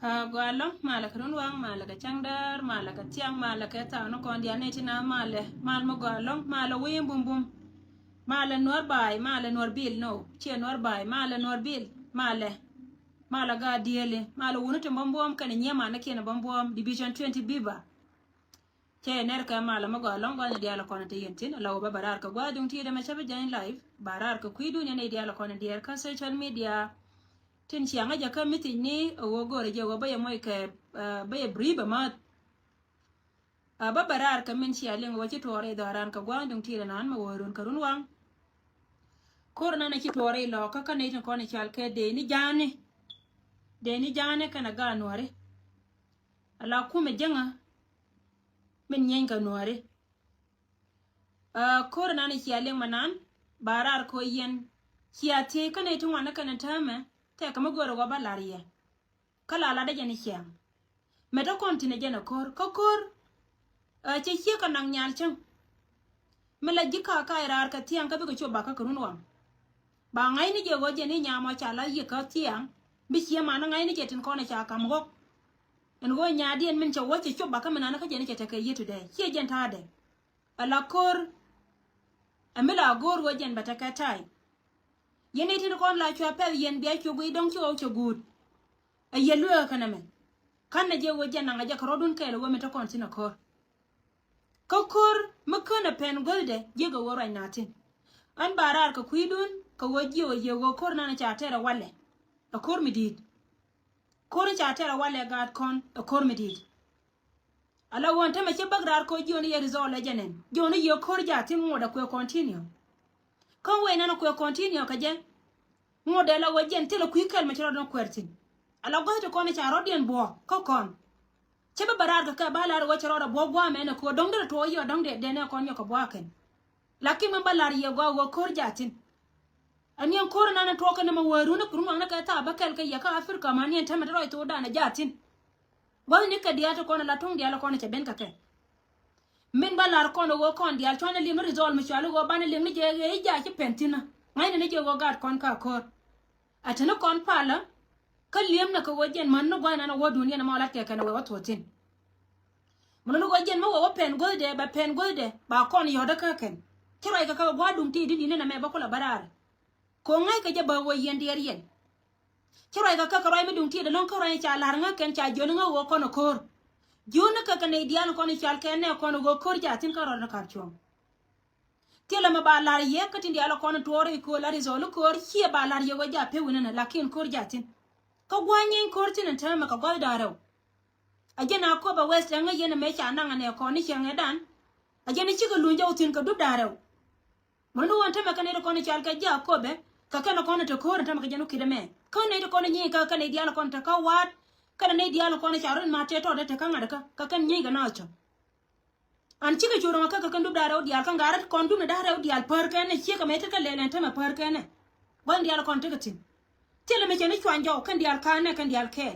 Gwalong malaka runwang malaka changdar malaka tiang malaka ta no kon dia neti na male mal mo gwalong mala wim bum bum mala nor bai mala nor bil no che nor bai mala nor bil mala ga diele mala wonu to bombom kan nyema na kena bombom division 20 biba che ner ka mala mo gwalong gwa dia la kon te yentin lawo ba barar ka gwa dung ti de ma chabe jain live barar ka kuidu ne dia la kon dia ka social media tin chianga ja ka miti ni wo gore je wo ba ya moy ka ba ya briba ma ba barar ka min chi alen wo chi tore daran ka gwa dung ti nan ma worun karun wang kor na chi tore lo ka ka ne tin ko ne chal ke de ni jane kana ga nore ala kuma janga min nyen ka nore kor na chi alen manan barar ko yen chiate ka ne tin wana kana tama te kama goro go balariye kala la da jeni chiam meto kontine jena kor che chia ka nang nyal chang mela jika ka irar ka tiang ka bi ko choba ka kunun wam ba ngai ni je go jeni nyama chala ye ka tiang bi chia ma na ngai ni je tin ko na cha kam go en go nya dien min che wo che choba ka mana na ka jeni che te ka ye today che jen ta de ala kor amela gor go jen bata ka tai yene tin kon la chwa pe yen bia chu gui dong chu good a yelu kana men kan na je wo jana nga ja krodun kele wo meta kon tin kor makana pen golde je go wora natin an barar ka kuidun ka woji wo je go kor na cha tera wale a kor midid kor cha tera wale gad kon a kor midid ala won ta me che bagrar ko joni ye result janen joni ye kor ja tin mo da ko continue kon we na ko continue ka je modela wajen tele ku kel ma chiro don kwertin ala go to kon cha rodien bo ko kon chebe barar ka balar wo chiro bo gwa me na ko dong de to yo dong de ne kon yo ko bo ken lakin man balar ye go kor jatin anian kor na na to ka na ma waru na kurun na ka ta ba kel ka ya ka afrika ma ni ta ma ro to da na jatin go ni ka dia to kon la tong dia la kon che ben ka ke min balar kon wo kon dia to na lim result mi chalo go ban lim ni je ja che pentina ngai ne je go gad kon ka kor atana kon pala kalliam na ka wajen man no gwana na wodu ni na mala ke kana wa totin mun no wajen ma wa pen golde ba kon yoda ka ken kirai ka gwadum ti di ni na me ba kula barar ko ngai ka je ba wo yen der yen kirai ka rai mi dum ti da non ka rai cha lar nga ken cha jona nga wo kono kor jona ka ne dian kon chal ken ne kon go kor ja tin ka ro na ka chon tela ma balar ye ka tin dialo kon tore ko la rizolo kor hie balar ye waja pe wona na lakin kor jatin ka gwanyen kor tin ta ma ka gol daro ajena ko ba west nga ye na me cha na ne ko ni chen edan ajena chi ga lunja utin ka dub daro monu won ta ma ka ne ko ni chal ka ja ko be ka kana ko na to kor ta ma ka jenu kidame ka ne ko ni ka ne dialo kon ta ka wat ka ne dialo kon cha ron ma te to de ta ka ngada ka kan ni ga na cho an chiga churo ka kan dub daro dial kan garat kon dum daro dial per kan ne chi ka meta ka lelen ta ma per kan ne wan dial kon tigatin tele me chene chwan jo kan dial kan ne kan dial ke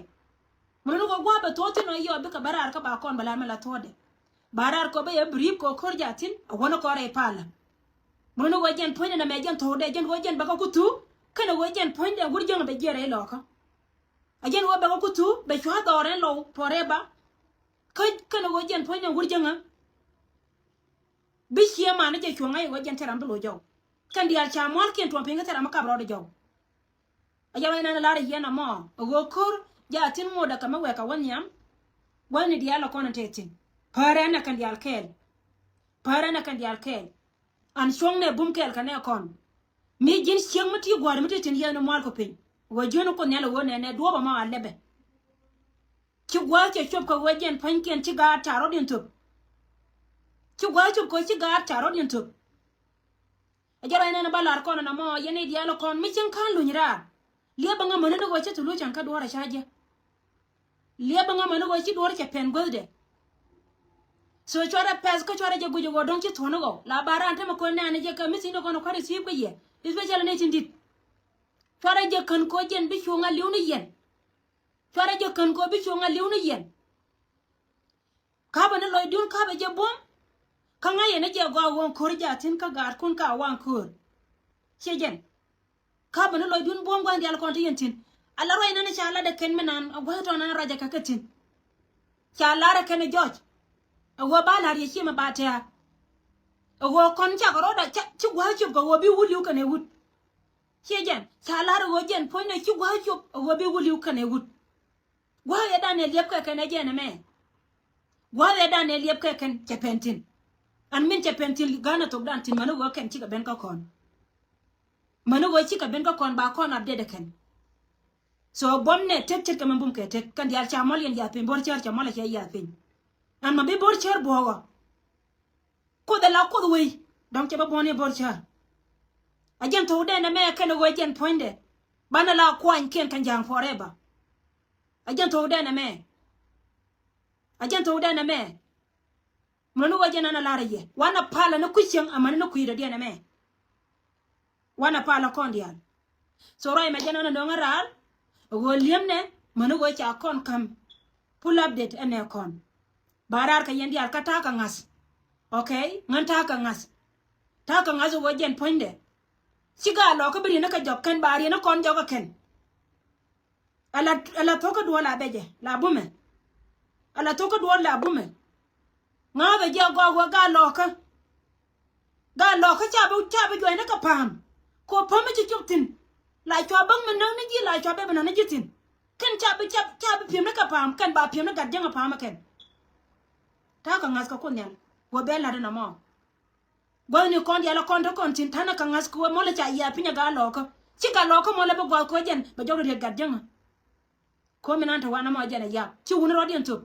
mun go gwa ba to tin yo be ka barar ka ba kon bala mala tode barar ko be e brief ko kor jatin wona ko re pala mun go jen poine na me jen to de jen go jen ba ka kutu kan go jen poine de gurjon be jere lo ka ajen wo ba ka kutu be chwa dore lo poreba kan go jen poine gurjon bishia mana je chonga yo jen teram do jo kan dial cha mol ken to pinga teram ka bro do jo ajawa na la re yena mo go kor ja tin mo da kama we ka wanyam wani dial ko na tetin para na kan dial kel an chong ne bum kel kan e kon mi jin siang mati gwar mati tin yena mol ko pin wo jono ko ne la wona ne do ba ma alebe ki gwa ke chop ko wajen panken ti ga taro din tup ci gwa ci ko ci gar taro din tup ajara ina na balar kono na mo yene dialo kon mi cin kan lunyira liya banga mana do ci tulu can ka dora shaje liya banga mana go ci dora ke pen golde so chora pes ko chora je gujo go don ci tono go la bara ante ma ko ne ane je ka mi sino kono kwari sip ko ye especially ne tindit chora je kan ko jen bi chunga liunu yen chora je kan ko bi chunga liunu yen ka bana loy dun ka be je bom kanga yene je go won kor jatin ka gar kun ka wan kur chejen ka bana loy dun bom gwan dial kon tin ala roi nana chala de ken menan agwa to nana raja kakatin chala ra ken George agwa ba la ri ma ba ta agwa kon cha ko da chi gwa chu go bi wuli kan e wut jen chala ra go jen point na chi gwa chu agwa bi wuli kan e wut gwa ya da ne liep ka ken jen me gwa ya da ne liep ka ken chepentin an min chepentin gana to dan tin manu go ken chi ka ben ka kon manu go chi ka ben ka kon ba kon abde de ken so bomne tek tek kam bum ke tek kan dial chamol yen ya pin bor char chamol ke ya pin an ma be bor char bowa ko de la ko we donc ke ba bone bor char ajen to de na me ken go jen poinde bana la kwan ken kan jang forever ajen to de na me ajen to de na me manu go jen na la re wana pala na kuchen amana na kuira de na me wana pala kon dial so roi me jen na do ngaral go liam ne manu go cha kon kam pull update ene kon barar ka yendi al kata ka ngas okay ngan ta ka ngas go jen poinde siga lo ka bari na ka jok kan bari na kon joga ken ala to ka do la beje la bume ala to ka do la bume nga be je go ga lo ka cha bu jo na ka pam ko pam ci chuktin la cho bang man nang ni la cho be ban na jitin kan cha be pim na ka pam kan ba pim na ga janga pam ken ta ka ngas ka kunyal wo be la na mo go ni kon ya la kon to kon tin tana ka ngas ko mo la cha ya pinya ga lo ko ci ga lo ko mo la be go ko jen ba jogo de ga janga ko mi nan ta wana mo jena ya ci woni rodien to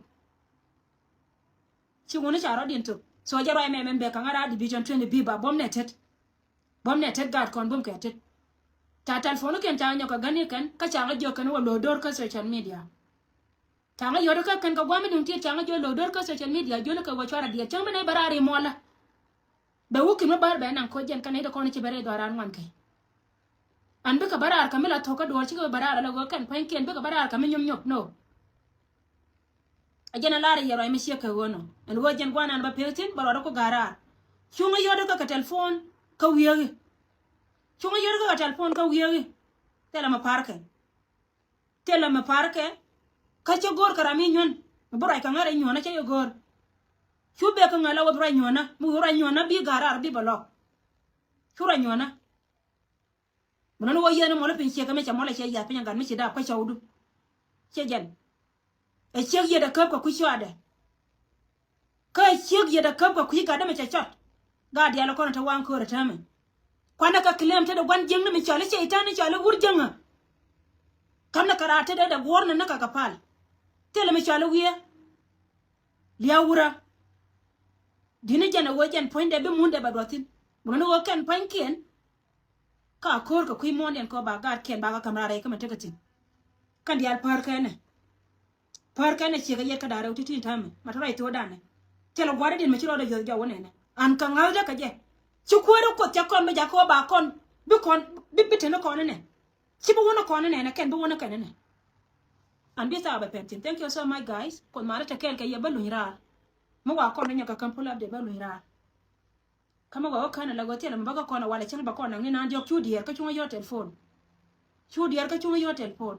ci woni cha rodien to so jaro me be ka ngara division 20 b ba bom ne tet ga kon bum ke tet ta telephone ken ta nyoka gani kan ka changa jo kan wo lodor ka social media tanga yodo ka kan ka gwami dum ti changa jo lodor ka social media jo ka wo chara dia changa ne barari mola be wuki no bar be nan ko jen kan ida ko ni ci bare do ran wan kai an be ka barar ka mila to ka do ci ka barar la go kan pan ken be ka barar ka min nyop no ajena lare yero ay monsieur ka wono en wo jen gwana ba petin baro ko gara chunga yodo ka telephone ka wiye chunga yodo ka telephone ka wiye tela ma parke ka ci gor karami nyon buray ka ngare nyona ci gor chube ka ngala wo buray nyona mu buray nyona bi garar bi balo chura nyona munan wo yene mo le pin che ka me cha mo le che ya pin gan mi ci da ka chawdu che jen e che ye da ka ko ku shwade ka che ye da ka ko ku ga da me cha chot ga dia la ko ta wan ko ta me kwana ka klem ta da gwan jeng na me cha le che ita ni cha le wur jenga kam na karate da gorna na ka kapal tele me cha le wiye liya wura dini jana wo jen poinde be munde ba dotin munan wo ken pankien ka kor ka kui monden ko ba gar ken ba ka kamara ka matagatin kan dial par kane ci ga yeka dare uti tin tame matara ito dane telo gware din machiro do jo wone ne an kan ngalda ka je ci ko ro ko ta kon be ja ko ba kon bi bitene kon ne ci bu wona kon ne ken bu wona kan ne an bi sa ba pentin thank you so much guys kon mara ta ken ka ye balu ira mo wa kon ne ka kan pull up de balu ira kama wa kana la gotel mbaga kona wala chang ba kona ngina ndio chudier ka chunga yo telephone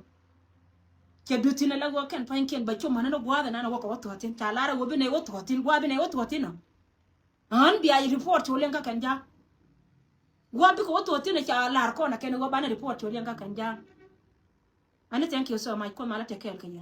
ke dutina la go kan panken ba chuma na gwa na wako wato tin talara go bine wato tin gwa bine wato tin an bi ay report wolen ka kanja gwa bi ko wato tin cha lar kona ken go bana report wolen ka kanja ani thank you so much ko mala take care kanya